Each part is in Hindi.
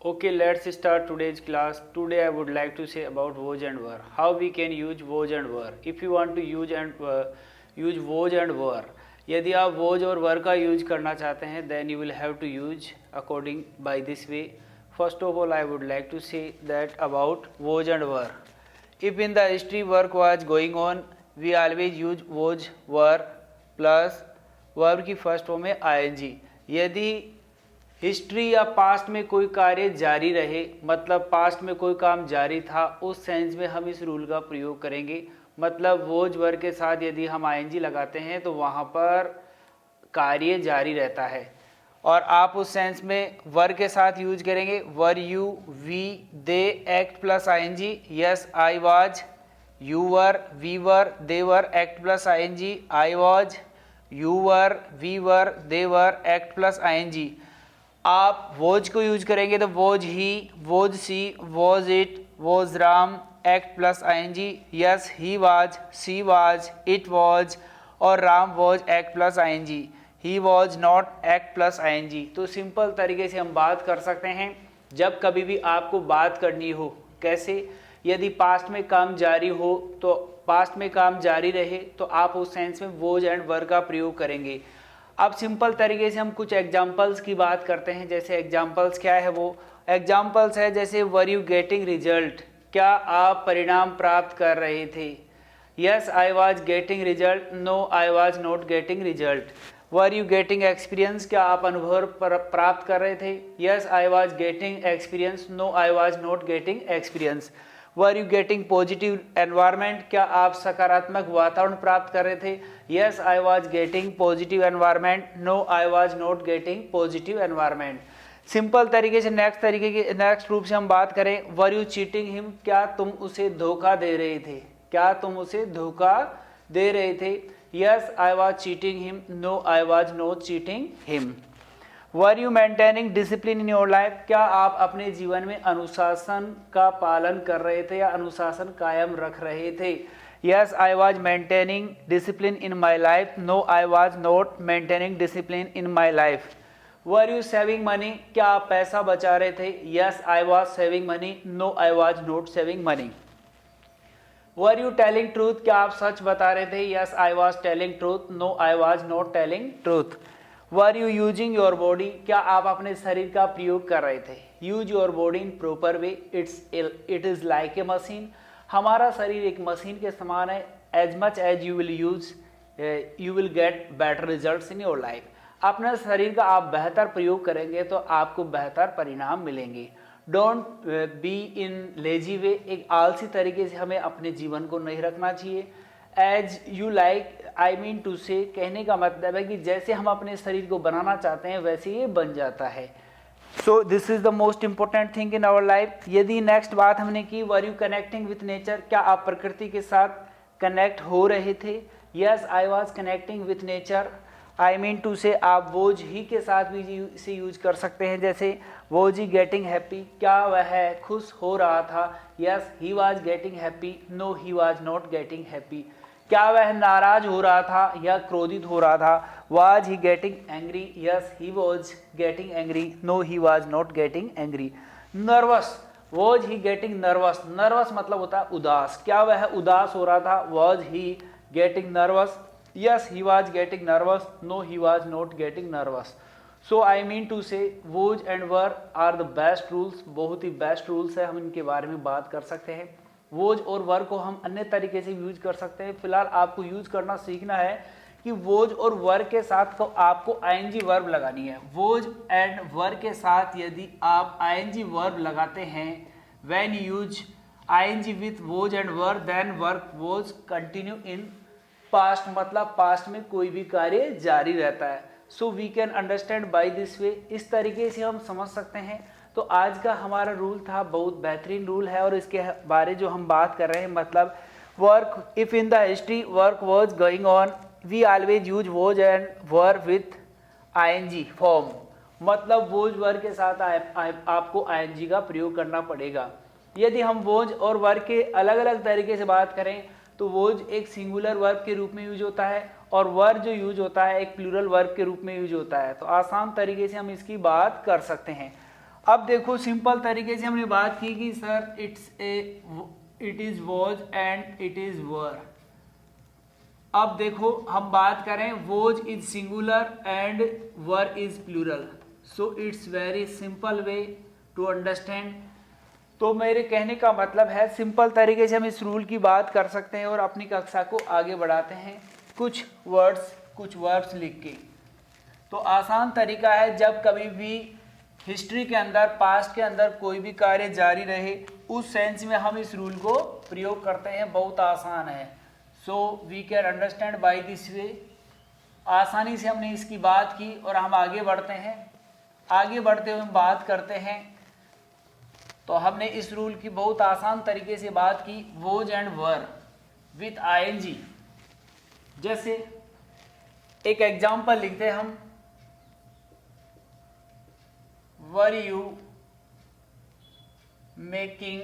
Okay, let's start today's class. Today I would like to say about was and were. How we can use was and were. If you want to use was and were. यदि आप was और were का यूज करना चाहते हैं then you will have to use according by this way. First of all, I would like to say that about was and were. If in the history work was going on, we always use was were plus verb की फर्स्ट फॉर्म है ing. यदि हिस्ट्री या पास्ट में कोई कार्य जारी रहे, मतलब पास्ट में कोई काम जारी था, उस सेंस में हम इस रूल का प्रयोग करेंगे. मतलब वोज वर के साथ यदि हम आईएनजी लगाते हैं तो वहाँ पर कार्य जारी रहता है. और आप उस सेंस में वर के साथ यूज करेंगे were you we they act plus I N G. Yes I was, you were we were they were act plus I N G. I was, you were we were they were act plus I N G. आप वोज को यूज करेंगे तो was he, was she, was it, was Ram act plus I N G. Yes he was, she was, it was और Ram was act plus I N G. He was not act plus ING. तो सिंपल तरीके से हम बात कर सकते हैं. जब कभी भी आपको बात करनी हो, कैसे, यदि पास्ट में काम जारी हो तो पास्ट में काम जारी रहे तो आप उस सेंस में वोज एंड वर का प्रयोग करेंगे. अब सिंपल तरीके से हम कुछ एग्जाम्पल्स की बात करते हैं. जैसे एग्जाम्पल्स क्या है, वो एग्जाम्पल्स है जैसे वर यू गेटिंग रिजल्ट, क्या आप परिणाम प्राप्त कर रहे थे. Yes I was getting result, no I was not getting result. Were you getting experience, क्या आप अनुभव प्राप्त कर रहे थे. Yes I was getting experience, no I was not getting experience. Were you getting positive environment, क्या आप सकारात्मक वातावरण प्राप्त कर रहे थे. Yes I was getting positive environment, no I was not getting positive environment. Simple तरीके से नेक्स्ट रूप से हम बात करें वर यू चीटिंग हिम, क्या तुम उसे धोखा दे रहे थे. क्या तुम उसे धोखा दे रहे थे. Yes I was cheating him, no I was not cheating him. Were you maintaining discipline in your life, क्या आप अपने जीवन में अनुशासन का पालन कर रहे थे या अनुशासन कायम रख रहे थे. Yes I was maintaining discipline in my life, no I was not maintaining discipline in my life. Were you saving money, क्या आप पैसा बचा रहे थे. Yes I was saving money, no I was not saving money. Were you telling truth, क्या आप सच बता रहे थे. Yes I was telling truth, no I was not telling truth. Were you using your body, क्या आप अपने शरीर का प्रयोग कर रहे थे. Use your body in proper way, it is like a machine. हमारा शरीर एक मशीन के समान है. As much as you will use you will get better results in your life. अपने शरीर का आप बेहतर प्रयोग करेंगे तो आपको बेहतर परिणाम मिलेंगे. डोंट बी इन लेजी वे, एक आलसी तरीके से हमें अपने जीवन को नहीं रखना चाहिए. As you like, I mean to say, कहने का मतलब है कि जैसे हम अपने शरीर को बनाना चाहते हैं वैसे ये बन जाता है. So this is the most important thing in our life. यदि नेक्स्ट बात हमने की were you connecting with nature, क्या आप प्रकृति के साथ कनेक्ट हो रहे थे. Yes I was connecting with nature, I mean to say आप वोज ही के साथ भी इसे यूज कर सकते हैं. जैसे वोज ही गेटिंग हैप्पी, क्या वह खुश हो रहा था. Yes he was getting happy, no he was not getting happy. क्या वह नाराज हो रहा था या क्रोधित हो रहा था. Was he getting angry. Yes he was getting angry, no he was not getting angry. Nervous, was he getting nervous. Nervous मतलब होता है उदास, क्या वह उदास हो रहा था. Was he getting nervous. Yes he was getting nervous, no he was not getting nervous. So I mean to say was and were are the best rules. बहुत ही बेस्ट रूल्स है, हम इनके बारे में बात कर सकते हैं. वोज और वर को हम अन्य तरीके से यूज कर सकते हैं. फिलहाल आपको यूज करना सीखना है कि वोज और वर के साथ तो आपको आईएनजी वर्ब लगानी है. वोज एंड वर के साथ यदि आप आईएनजी वर्ब लगाते हैं, when use ING with was and were then work was continue in past, मतलब पास्ट में कोई भी कार्य जारी रहता है. So we can understand by this way, इस तरीके से हम समझ सकते हैं. तो आज का हमारा रूल था, बहुत बेहतरीन रूल है और इसके बारे जो हम बात कर रहे हैं, मतलब work if in the history work was going on, we always use was and were with ING form. मतलब वोज वर के साथ आपको आईएनजी का प्रयोग करना पड़ेगा. यदि हम वोज और वर के अलग अलग तरीके से बात करें तो वोज एक सिंगुलर वर्ब के रूप में यूज होता है और वर जो यूज होता है एक प्लूरल वर्ब के रूप में यूज होता है. तो आसान तरीके से हम इसकी बात कर सकते हैं. अब देखो सिंपल तरीके से हमने बात की कि sir it is was and it is were. अब देखो हम बात करें was is singular and were is plural, so it's very simple way to understand. तो मेरे कहने का मतलब है सिंपल तरीके से हम इस रूल की बात कर सकते हैं और अपनी कक्षा को आगे बढ़ाते हैं कुछ वर्ड्स कुछ वर्ब्स लिख के। तो आसान तरीका है, जब कभी भी हिस्ट्री के अंदर पास्ट के अंदर कोई भी कार्य जारी रहे उस सेंस में हम इस रूल को प्रयोग करते हैं, बहुत आसान है। So we can understand by this way. आसानी से हमने इसकी बात की और हम आगे बढ़ते हैं। आगे बढ़ते हुए हम बात करते हैं, तो हमने इस रूल की बहुत आसान तरीके से बात की, was and were with ING. जैसे एक एग्जाम्पल लिखते हैं हम, वर यू मेकिंग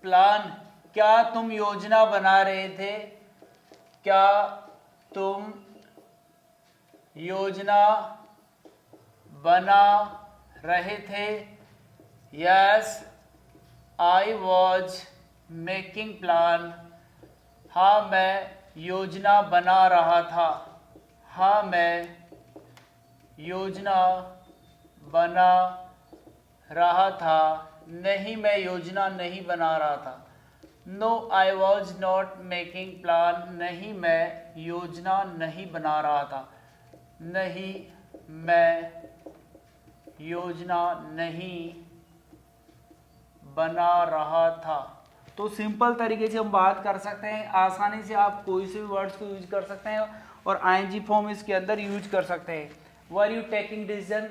प्लान, क्या तुम योजना बना रहे थे, क्या तुम योजना बना रहे थे। Yes I was making plan, हाँ मैं योजना बना रहा था, हाँ मैं योजना बना रहा था। नहीं मैं योजना नहीं बना रहा था। No I was not making plan, नहीं मैं योजना नहीं बना रहा था, नहीं मैं योजना नहीं बना रहा था। तो सिंपल तरीके से हम बात कर सकते हैं, आसानी से आप कोई से भी वर्ड्स को यूज कर सकते हैं और आईएनजी फॉर्म इसके अंदर यूज कर सकते हैं। वर यू टेकिंग डिसीजन,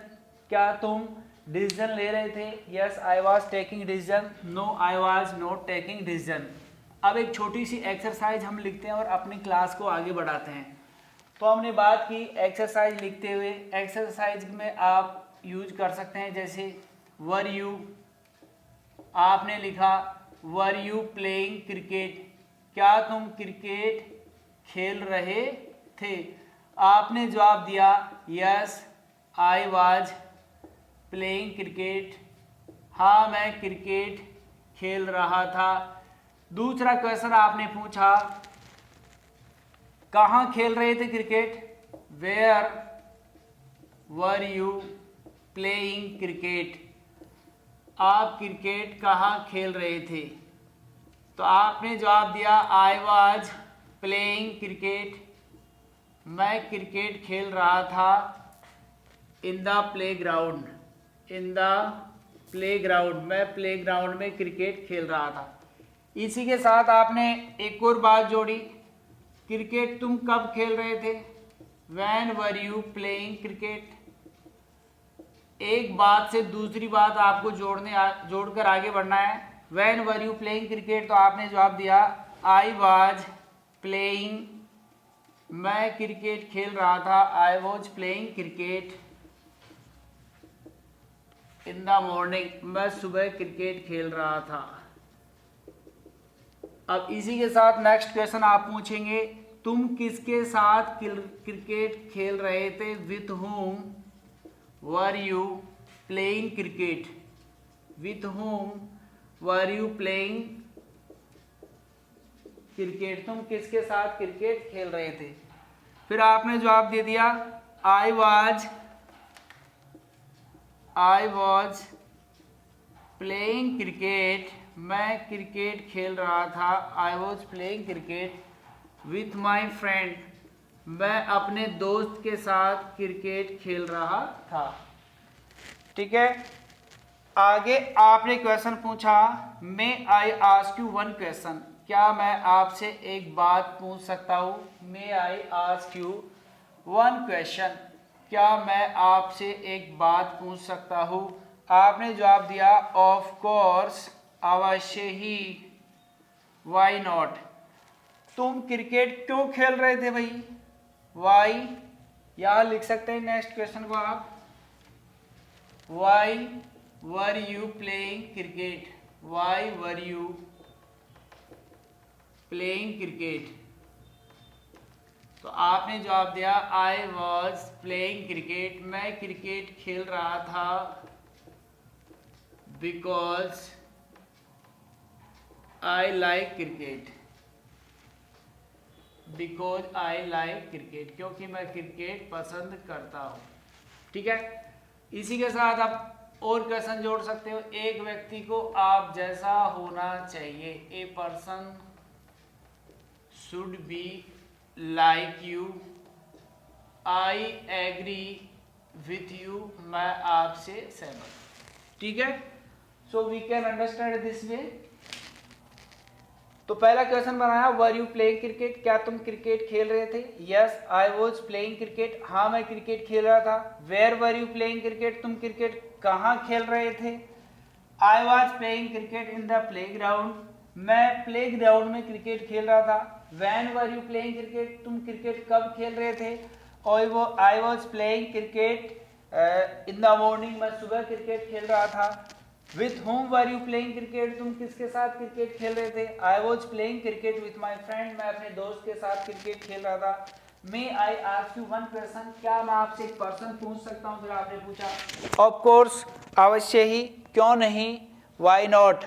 क्या तुम डिसीजन ले रहे थे। Yes I was taking decision, no I was not taking decision. अब एक छोटी सी एक्सरसाइज हम लिखते हैं और अपनी क्लास को आगे बढ़ाते हैं। तो हमने बात की एक्सरसाइज लिखते हुए, एक्सरसाइज में आप यूज कर सकते हैं जैसे वर यू, आपने लिखा वर यू प्लेइंग क्रिकेट, क्या तुम क्रिकेट खेल रहे थे। आपने जवाब दिया yes I was playing cricket, हाँ मैं क्रिकेट खेल रहा था। दूसरा क्वेश्चन आपने पूछा कहाँ खेल रहे थे cricket, where were you playing cricket, आप क्रिकेट कहाँ खेल रहे थे। तो आपने जवाब दिया आई वाज प्लेइंग क्रिकेट, मैं क्रिकेट खेल रहा था in the playground, in the playground, मैं प्लेग्राउंड में क्रिकेट खेल रहा था। इसी के साथ आपने एक और बात जोड़ी, क्रिकेट तुम कब खेल रहे थे, when were you playing cricket. एक बात से दूसरी बात आपको जोड़कर आगे बढ़ना है। When were you playing cricket, तो आपने जवाब दिया आई वाज प्लेइंग, मैं क्रिकेट खेल रहा था, आई was playing cricket in the morning, मैं सुबह क्रिकेट खेल रहा था। अब इसी के साथ नेक्स्ट क्वेश्चन आप पूछेंगे, तुम किसके साथ क्रिकेट खेल रहे थे, with whom were you playing cricket, with whom were you playing cricket, तुम किसके साथ क्रिकेट खेल रहे थे। फिर आपने जवाब दे दिया आई वॉज प्लेइंग क्रिकेट, मैं क्रिकेट खेल रहा था, आई was playing cricket with my friend, मैं अपने दोस्त के साथ क्रिकेट खेल रहा था। ठीक है, आगे आपने क्वेश्चन पूछा may I ask you one question, क्या मैं आपसे एक बात पूछ सकता हूँ। May I ask you one question, क्या मैं आपसे एक बात पूछ सकता हूँ। आपने जवाब दिया ऑफ कोर्स, अवश्य ही, वाई नॉट, तुम क्रिकेट क्यों खेल रहे थे भाई, वाई। यहाँ लिख सकते हैं नेक्स्ट क्वेश्चन को आप, Y were you playing cricket, Y were you playing cricket. तो आपने जवाब दिया आई वॉज प्लेइंग क्रिकेट, मैं क्रिकेट खेल रहा था because I like cricket, because I like cricket, क्योंकि मैं क्रिकेट पसंद करता हूँ। ठीक है, इसी के साथ आप और क्वेश्चन जोड़ सकते हो। एक व्यक्ति को आप जैसा होना चाहिए, a person should be like you, I agree with you, मैं आपसे सहमत। ठीक है, so we can understand this way. तो पहला क्वेश्चन बनाया, वर यू प्लेइंग क्रिकेट, क्या तुम क्रिकेट खेल रहे थे? Yes I was playing cricket, हाँ मैं क्रिकेट खेल रहा था। Where were you playing cricket, तुम क्रिकेट कहाँ खेल रहे थे? I was playing cricket in the playground, मैं प्ले ग्राउंड में क्रिकेट खेल रहा था। When were you playing cricket, तुम क्रिकेट कब खेल रहे थे? I was playing cricket in the morning, मैं सुबह क्रिकेट खेल रहा था। With whom were you playing cricket, तुम किसके साथ क्रिकेट खेल रहे थे? I was playing cricket with my friend, मैं अपने दोस्त के साथ क्रिकेट खेल रहा था। May I ask you one question, क्या मैं आपसे एक प्रश्न पूछ सकता हूँ? फिर आपने पूछा ऑफ कोर्स, अवश्य ही, क्यों नहीं, वाई नॉट।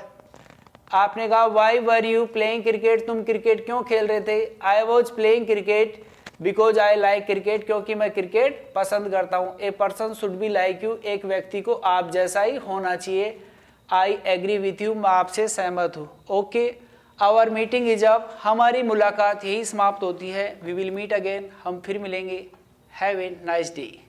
आपने कहा why were you playing cricket, तुम क्रिकेट क्यों खेल रहे थे? I was playing cricket because I like cricket, क्योंकि मैं क्रिकेट पसंद करता हूँ। A person should be like you, एक व्यक्ति को आप जैसा ही होना चाहिए। आई एग्री विथ यू, मैं आपसे सहमत हूँ। Okay, our meeting is up, हमारी मुलाकात यही समाप्त होती है। वी विल मीट अगेन, हम फिर मिलेंगे। Have a nice day.